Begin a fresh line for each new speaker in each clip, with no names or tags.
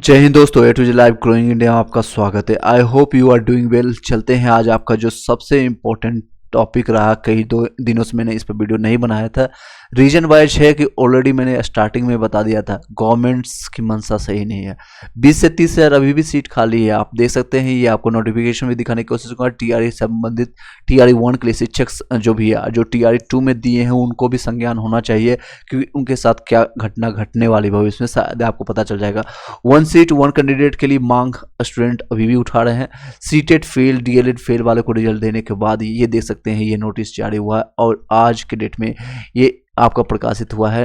जय हिंद दोस्तों, A two G live growing India में आपका स्वागत है। I hope you are doing well. चलते हैं आज आपका जो सबसे इम्पोर्टेंट टॉपिक रहा, कई दो दिनों से मैंने इस पर वीडियो नहीं बनाया था। रीजन वाइज है कि ऑलरेडी मैंने स्टार्टिंग में बता दिया था, गवर्नमेंट्स की मंशा सही नहीं है। 20 से 30 हज़ार अभी भी सीट खाली है, आप देख सकते हैं। ये आपको नोटिफिकेशन भी दिखाने की कोशिश करूँगा। टीआरई संबंधित टीआरई 1 के लिए शिक्षक जो भी है, जो टीआरई 2 में दिए हैं, उनको भी संज्ञान होना चाहिए, क्योंकि उनके साथ क्या घटना घटने वाली भविष्य में शायद आपको पता चल जाएगा। 1 सीट 1 कैंडिडेट के लिए मांग स्टूडेंट अभी भी उठा रहे हैं। सीटेड फेल, डीएलएड फेल वाले को रिजल्ट देने के बाद ये देख सकते हैं, ये नोटिस जारी हुआ है और आज के डेट में ये आपका प्रकाशित हुआ है।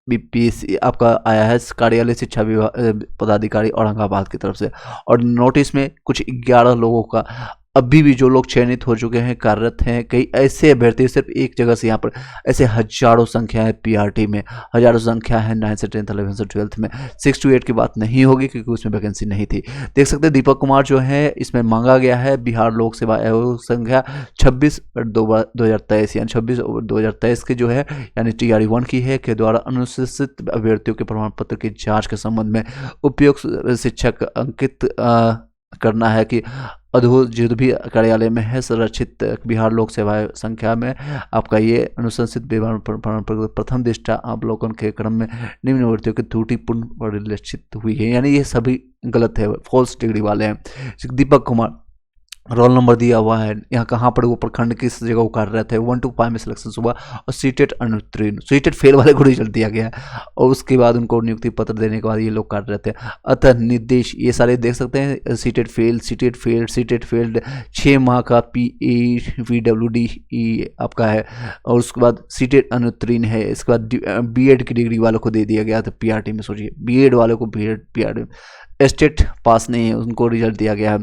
बीपीएससी आपका आया है, कार्यालय शिक्षा विभाग पदाधिकारी औरंगाबाद की तरफ से। और नोटिस में कुछ 11 लोगों का अभी भी, जो लोग चयनित हो चुके हैं, कार्यरत हैं। कई ऐसे अभ्यर्थी सिर्फ एक जगह से, यहाँ पर ऐसे हजारों संख्या है पीआरटी में, हजारों संख्या है 9 से 10th 11 से 12th में। 6 to 8 की बात नहीं होगी क्योंकि उसमें वैकेंसी नहीं थी। देख सकते हैं दीपक कुमार जो है, इसमें मांगा गया है बिहार लोक सेवा आयोग संख्या 26/2023 यानी 26/2023 के जो है, यानी टीआरई 1 की है, के द्वारा अनुसूचित अभ्यर्थियों के प्रमाण पत्र की जांच के संबंध में उपयुक्त शिक्षक अंकित करना है कि जो भी कार्यालय में है संरक्षित बिहार लोक सेवा संख्या में आपका ये अनुशंसित विवरण प्रथम दृष्टा अवलोकन के क्रम में निम्नवर्तियों की त्रुटिपूर्ण परिलक्षित हुई है। यानी ये सभी गलत है, फॉल्स डिग्री वाले हैं। दीपक कुमार रोल नंबर दिया हुआ है, यहाँ कहाँ पर वो प्रखंड किस जगह वो कर रहे थे, 1 to 5 में सिलेक्शन हुआ और सीटेड अनुत्तीर्ण, सीटेड फेल वाले को रिजल्ट दिया गया और उसके बाद उनको नियुक्ति पत्र देने के बाद ये लोग कर रहे थे। अतः निर्देश ये सारे देख सकते हैं, seated fail, seated failed, seated failed, 6 माह का PAVWD आपका है और उसके बाद सीटेड अनुत्तीर्ण है। इसके बाद बीएड की डिग्री वालों को दे दिया गया था पीआरटी में। सोचिए, बीएड वालों को बीएड पीआरटी स्टेट पास नहीं है, उनको रिजल्ट दिया गया है।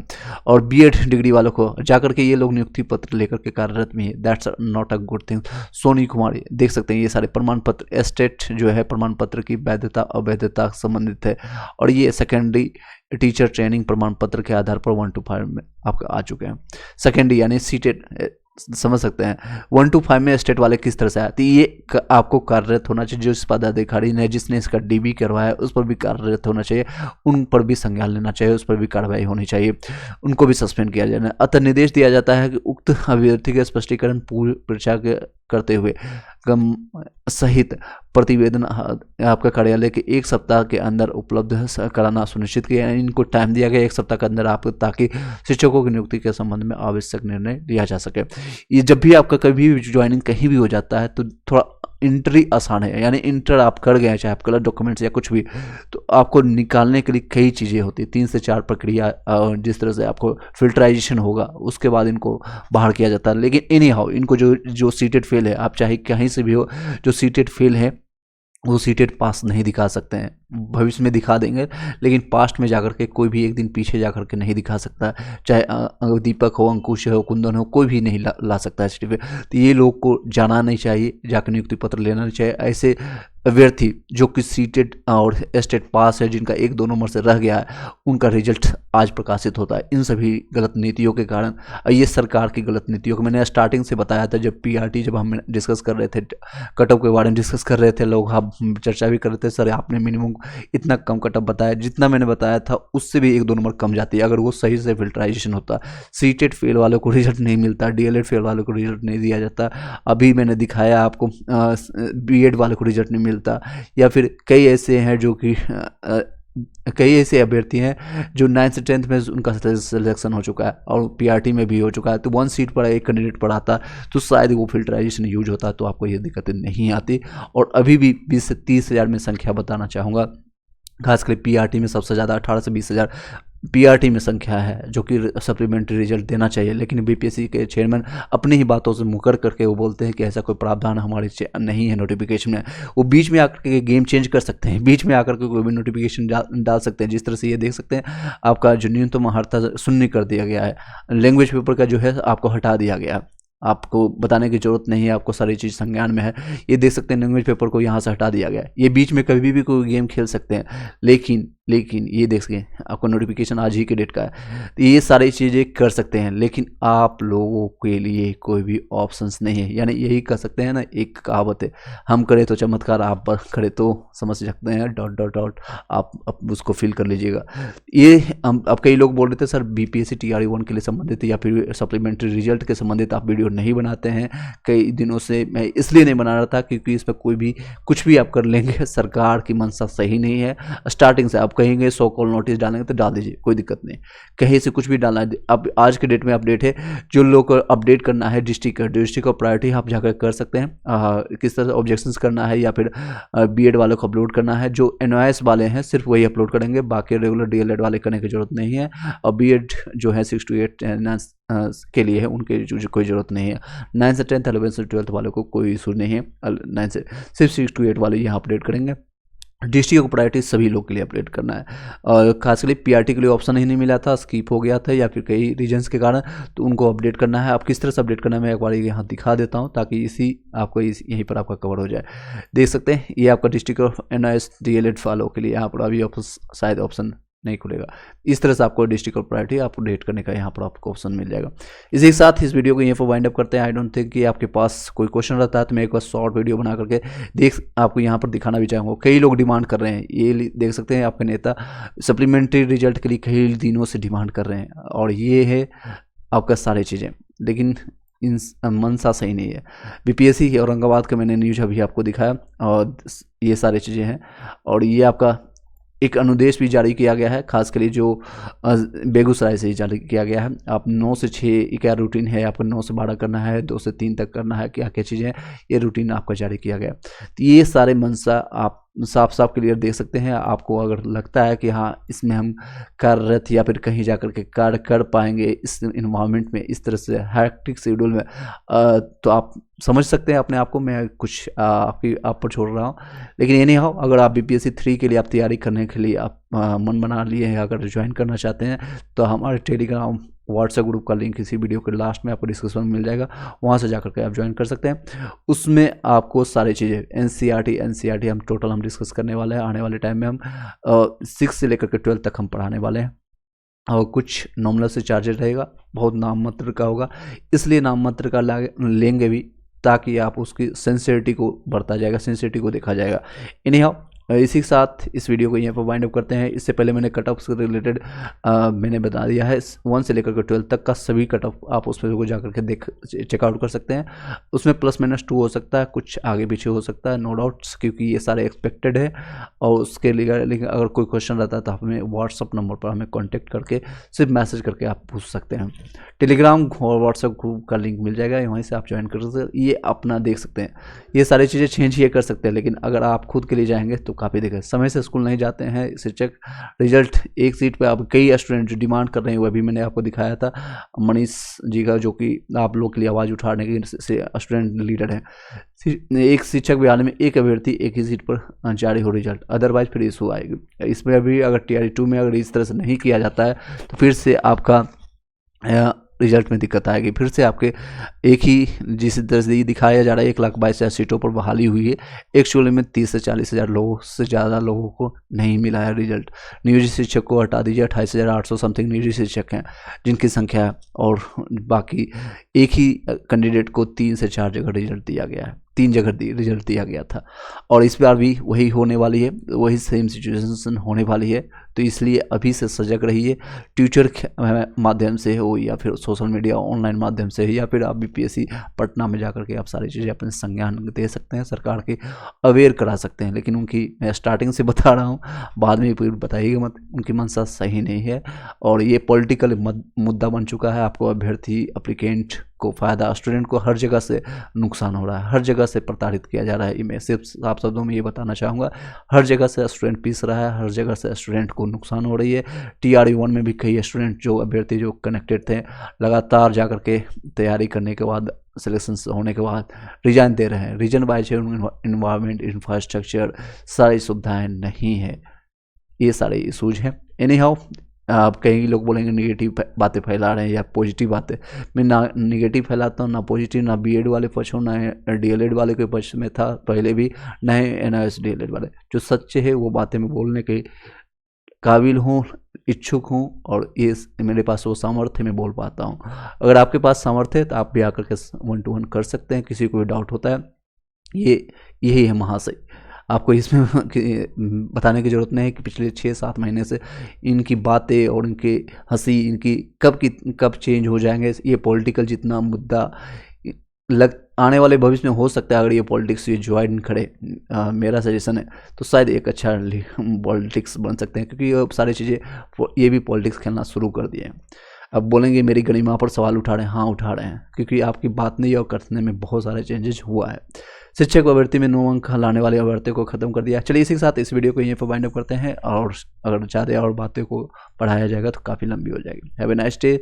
और बीएड डिग्री वालों को जाकर के ये लोग नियुक्ति पत्र लेकर के कार्यरत में है। That's not a good thing. Soni Kumari देख सकते हैं, ये सारे प्रमाण पत्र स्टेट जो है प्रमाण पत्र की वैधता अवैधता संबंधित है और ये सेकेंडरी टीचर ट्रेनिंग प्रमाण पत्र के आधार पर 1 to 5 में आपका आ चुके हैं। सेकेंडरी यानी सीटेड, समझ सकते हैं 1 to 5 में स्टेट वाले किस तरह से आते, ये आपको कार्यरत होना चाहिए। जो इस पदाधिकारी ने जिसने इसका डीबी करवाया उस पर भी कार्यरत होना चाहिए, उन पर भी संज्ञान लेना चाहिए, उस पर भी कार्रवाई होनी चाहिए, उनको भी सस्पेंड किया जाना। अतः निर्देश दिया जाता है कि उक्त अभ्यर्थी के स्पष्टीकरण पूरी परीक्षा के करते हुए गम सहित प्रतिवेदन आपका कार्यालय के 1 सप्ताह के अंदर उपलब्ध कराना सुनिश्चित किया। इनको टाइम दिया गया 1 सप्ताह के अंदर आपको, ताकि शिक्षकों की नियुक्ति के संबंध में आवश्यक निर्णय लिया जा सके। ये जब भी आपका कभी भी ज्वाइनिंग कहीं भी हो जाता है तो थोड़ा इंट्री आसान है, यानी इंटर आप कर गए, चाहे आप कलर डॉक्यूमेंट्स या कुछ भी, तो आपको निकालने के लिए कई चीज़ें होती है, 3 से 4 प्रक्रिया, जिस तरह से आपको फिल्टराइजेशन होगा उसके बाद इनको बाहर किया जाता है। लेकिन एनी हाउ इनको जो सीटेड फेल है, आप चाहे कहीं से भी हो, जो सीटेड फेल है वो सीटेड पास नहीं दिखा सकते हैं। भविष्य में दिखा देंगे, लेकिन पास्ट में जाकर के कोई भी एक दिन पीछे जाकर के नहीं दिखा सकता। चाहे दीपक हो, अंकुश हो, कुंदन हो, कोई भी नहीं ला सकता है सर्टिफिकेट। तो ये लोग को जाना नहीं चाहिए, जाकर नियुक्ति पत्र लेना नहीं चाहिए। ऐसे अभ्यर्थी जो कि सीटेड और स्टेट पास है, जिनका 1-2 नंबर से रह गया है, उनका रिजल्ट आज प्रकाशित होता है। इन सभी गलत नीतियों के कारण, ये सरकार की गलत नीतियों को मैंने स्टार्टिंग से बताया था। जब पीआरटी जब हम डिस्कस कर रहे थे, कट ऑफ के बारे में डिस्कस कर रहे थे, लोग हम चर्चा भी कर रहे थे, सर आपने मिनिमम इतना कम कट ऑफ बताया। जितना मैंने बताया था उससे भी 1-2 नंबर कम जाती है अगर वो सही से फिल्टराइजेशन होता। सीटेड फेल वालों को रिजल्ट नहीं मिलता, डीएलएड फेल वालों को रिजल्ट नहीं दिया जाता। अभी मैंने दिखाया आपको, बीएड वालों को रिजल्ट नहीं मिलता। या फिर कई ऐसे हैं जो कि कई ऐसे अभ्यर्थी हैं जो 9th से 10th में उनका सिलेक्शन हो चुका है और पीआरटी में भी हो चुका है, तो 1 सीट पर एक कैंडिडेट पढ़ाता तो शायद वो फिल्टराइजेशन यूज होता, तो आपको ये दिक्कतें नहीं आती। और अभी भी 20 से 30 हज़ार में संख्या बताना चाहूँगा, खासकर पीआरटी में सबसे ज़्यादा 18 से 20 हज़ार पीआरटी में संख्या है जो कि सप्लीमेंट्री रिजल्ट देना चाहिए। लेकिन बीपीएससी के चेयरमैन अपनी ही बातों से मुकर करके वो बोलते हैं कि ऐसा कोई प्रावधान हमारे नहीं है नोटिफिकेशन में। वो बीच में आकर के गेम चेंज कर सकते हैं, बीच में आकर के कोई भी नोटिफिकेशन डाल सकते हैं। जिस तरह से ये देख सकते हैं, आपका जो न्यूनतम अर्हता शून्य कर दिया गया है, लैंग्वेज पेपर का जो है आपको हटा दिया गया। आपको बताने की ज़रूरत नहीं है, आपको सारी चीज़ संज्ञान में है। ये देख सकते हैं लैंग्वेज पेपर को यहाँ से हटा दिया गया है। ये बीच में कभी भी कोई गेम खेल सकते हैं, लेकिन ये देख सकें आपको नोटिफिकेशन आज ही के डेट का है, तो ये सारी चीज़ें कर सकते हैं, लेकिन आप लोगों के लिए कोई भी ऑप्शंस नहीं है। यानी यही कह सकते हैं ना, एक कहावत है, हम करें तो चमत्कार, आप पर करें तो समझ सकते हैं डॉट डॉट डॉट, आप उसको फिल कर लीजिएगा। ये अब कई लोग बोल रहे थे सर बीपीएससी TRE 1 के लिए संबंधित या फिर सप्लीमेंट्री रिजल्ट के संबंधित आप वीडियो नहीं बनाते हैं। कई दिनों से मैं इसलिए नहीं बना रहा था क्योंकि इसमें कोई भी कुछ भी आप कर लेंगे, सरकार की मंशा सही नहीं है। स्टार्टिंग से आप कहेंगे 100 कॉल नोटिस डालेंगे तो डाल दीजिए, कोई दिक्कत नहीं, कहीं से कुछ भी डालना है। अब आज के डेट में अपडेट है, जो लोग को अपडेट करना है डिस्ट्रिक्ट ऑफ प्रायोरिटी आप जाकर कर सकते हैं। किस तरह से ऑब्जेक्शंस करना है या फिर बीएड वालों को अपलोड करना है, जो NOS वाले हैं सिर्फ वही अपलोड करेंगे, बाकी रेगुलर DLED वाले करने की जरूरत नहीं है। और बीएड जो है 6 to 8 के लिए है, उनके जो कोई ज़रूरत नहीं है। 9 से 10th 11 से 12th वालों को कोई इशू नहीं है, 9 से सिर्फ 6 to 8 वाले यहाँ अपडेट करेंगे। डिस्ट्रिक्ट ऑफ प्रायोरिटी सभी लोग के लिए अपडेट करना है, और खासकर PRT के लिए ऑप्शन ही नहीं मिला था, स्किप हो गया था या फिर कई रीजन्स के कारण, तो उनको अपडेट करना है। आप किस तरह से अपडेट करना है मैं एक बार यहाँ दिखा देता हूँ, ताकि यहीं पर आपका कवर हो जाए। देख सकते हैं ये आपका district of NOS DLED follow के लिए यहाँ पर अभी शायद ऑप्शन नहीं खुलेगा। इस तरह से आपको डिस्ट्रिक्ट ऑफ प्रायोरिटी अपडेट करने का यहाँ पर आपको ऑप्शन मिल जाएगा। इसी के साथ इस वीडियो को यहीं पर वाइंड अप करते हैं। आई डोंट थिंक कि आपके पास कोई क्वेश्चन रहता है तो मैं एक बार शॉर्ट वीडियो बना करके आपको यहाँ पर दिखाना भी चाहूँगा। कई लोग डिमांड कर रहे हैं, ये देख सकते हैं आपके नेता सप्लीमेंट्री रिजल्ट के लिए कई दिनों से डिमांड कर रहे हैं, और ये है आपका सारी चीज़ें, लेकिन इन मंशा सही नहीं है। BPSC औरंगाबाद का मैंने न्यूज अभी आपको दिखाया, और ये सारी चीज़ें हैं। और ये आपका एक अनुदेश भी जारी किया गया है, खास कर जो बेगूसराय से ही जारी किया गया है। आप 9 से 6 क्या रूटीन है, आपको 9 से 12 करना है, 2 से 3 तक करना है, क्या क्या चीज़ें हैं, ये रूटीन आपका जारी किया गया। तो ये सारे मंशा आप साफ साफ क्लियर देख सकते हैं। आपको अगर लगता है कि हाँ इसमें हम कार्यरत या फिर कहीं जा कर के कार्य कर पाएंगे इस इन्वायरमेंट में, इस तरह से हैक्टिक शेड्यूल में, तो आप समझ सकते हैं अपने आप को। मैं कुछ आप पर छोड़ रहा हूँ, लेकिन ये नहीं हो, अगर आप BPSC 3 के लिए आप तैयारी करने के लिए आप मन बना लिए हैं, अगर ज्वाइन करना चाहते हैं, तो हमारे टेलीग्राम व्हाट्सएप ग्रुप का लिंक इसी वीडियो के लास्ट में आपको डिस्क्रिप्शन में मिल जाएगा, वहाँ से जाकर के आप ज्वाइन कर सकते हैं। उसमें आपको सारी चीज़ें NCERT हम डिस्कस करने वाले हैं। आने वाले टाइम में हम 6 से लेकर के 12 तक हम पढ़ाने वाले हैं, और कुछ नॉमिनल से चार्जेस रहेगा, बहुत नाम मात्र का होगा, इसलिए नाम मात्र का लेंगे भी, ताकि आप उसकी सेंसिटिविटी को बढ़ता जाएगा, सेंसिटिविटी को देखा जाएगा। एनीहाउ इसी के साथ इस वीडियो को यहाँ पर वाइंड अप करते हैं। इससे पहले मैंने कट ऑफ से रिलेटेड मैंने बता दिया है, 1 से लेकर के 12 तक का सभी कट ऑफ आप उस पर जाकर के चेकआउट कर सकते हैं। उसमें +- 2 हो सकता है, कुछ आगे पीछे हो सकता है, नो डाउट्स, क्योंकि ये सारे एक्सपेक्टेड है। और उसके लिए अगर कोई क्वेश्चन रहता है तो हमें व्हाट्सअप नंबर पर हमें कॉन्टैक्ट करके सिर्फ मैसेज करके आप पूछ सकते हैं। टेलीग्राम और व्हाट्सएप ग्रुप का लिंक मिल जाएगा, वहीं से आप ज्वाइन कर सकते हैं। ये अपना देख सकते हैं, ये सारी चीज़ें चेंज ये कर सकते हैं, लेकिन अगर आप खुद के लिए जाएंगे तो काफ़ी दिक्कत। समय से स्कूल नहीं जाते हैं, शिक्षक रिजल्ट एक सीट पे आप कई स्टूडेंट जो डिमांड कर रहे हैं, वो अभी मैंने आपको दिखाया था मनीष जी का, जो कि आप लोग के लिए आवाज़ उठाने के स्टूडेंट लीडर हैं। एक शिक्षक बिहार में एक अभ्यर्थी एक ही सीट पर जारी हो रिजल्ट, अदरवाइज फिर इशू आएगी। इसमें अभी अगर TRE 2 में अगर इस तरह से नहीं किया जाता है तो फिर से आपका रिजल्ट में दिक्कत आएगी। फिर से आपके एक ही जिस तरह से दिखाया जा रहा है 1,22,000 सीटों पर बहाली हुई है, एक्चुअली में 30 से 40 हज़ार लोगों से ज़्यादा लोगों को नहीं मिला है रिजल्ट। नियोजित शिक्षक को हटा दीजिए, 28,800 समथिंग नियोजित शिक्षक हैं जिनकी संख्या है, और बाकी एक ही कैंडिडेट को 3 से 4 जगह रिजल्ट दिया गया है, 3 जगह रिजल्ट दिया गया था। और इस बार भी वही होने वाली है, वही सेम सिचुएशन होने वाली है। तो इसलिए अभी से सजग रहिए, ट्विटर माध्यम से हो या फिर सोशल मीडिया ऑनलाइन माध्यम से, या फिर आप BPSC पटना में जाकर के आप सारी चीज़ें अपने संज्ञान दे सकते हैं, सरकार के अवेयर करा सकते हैं। लेकिन उनकी मैं स्टार्टिंग से बता रहा हूँ, बाद में फिर बताइएगा मत, उनकी मंशा सही नहीं है, और ये पॉलिटिकल मुद्दा बन चुका है। आपको अभ्यर्थी एप्लीकेंट को फ़ायदा, स्टूडेंट को हर जगह से नुकसान हो रहा है, हर जगह से प्रताड़ित किया जा रहा है। मैं सिर्फ साफ शब्दों में ये बताना चाहूँगा, हर जगह से स्टूडेंट पीस रहा है, हर जगह से स्टूडेंट को नुकसान हो रही है। TRE 1 में भी कई स्टूडेंट जो अभ्यर्थी जो कनेक्टेड थे, लगातार जाकर के तैयारी करने के बाद, सिलेक्शन होने के बाद रिजाइन दे रहे हैं। रीजन वाइज इन्वायरमेंट, इंफ्रास्ट्रक्चर, सारी सुविधाएँ नहीं है, ये सारे इशूज हैं। एनीहाउ आप कहीं लोग बोलेंगे नेगेटिव बातें फैला रहे हैं या पॉजिटिव बातें। मैं ना नेगेटिव फैलाता हूँ, ना पॉजिटिव, ना बीएड वाले पक्ष हूँ, ना डीएलएड वाले के पक्ष में था पहले भी, ना ही एनआईएस डीएलएड वाले। जो सच है वो बातें मैं बोलने के काबिल हूँ, इच्छुक हूँ, और ये मेरे पास वो सामर्थ्य मैं बोल पाता हूँ। अगर आपके पास सामर्थ्य है तो आप भी आकर के 1 to 1 कर सकते हैं। किसी को भी डाउट होता है, यही है महाशय। आपको इसमें बताने की ज़रूरत नहीं है कि पिछले 6-7 महीने से इनकी बातें और इनकी हंसी, इनकी कब चेंज हो जाएंगे। ये पॉलिटिकल जितना मुद्दा आने वाले भविष्य में हो सकता है, अगर ये पॉलिटिक्स से ज्वाइन करे, मेरा सजेशन है, तो शायद एक अच्छा पॉलिटिक्स बन सकते हैं, क्योंकि अब सारी चीज़ें ये भी पॉलिटिक्स खेलना शुरू कर दिए हैं। अब बोलेंगे मेरी गरिमा पर सवाल उठा रहे हैं, हाँ उठा रहे हैं, क्योंकि आपकी बात नहीं और करने में बहुत सारे चेंजेस हुआ है। शिक्षक अभ्यर्थी में 9 अंक लाने वाले अभ्यर्थी को खत्म कर दिया। चलिए इसी के साथ इस वीडियो को यहीं पर वाइंड अप करते हैं, और अगर ज़्यादा और बातें को पढ़ाया जाएगा तो काफ़ी लंबी हो जाएगी। Have a nice day.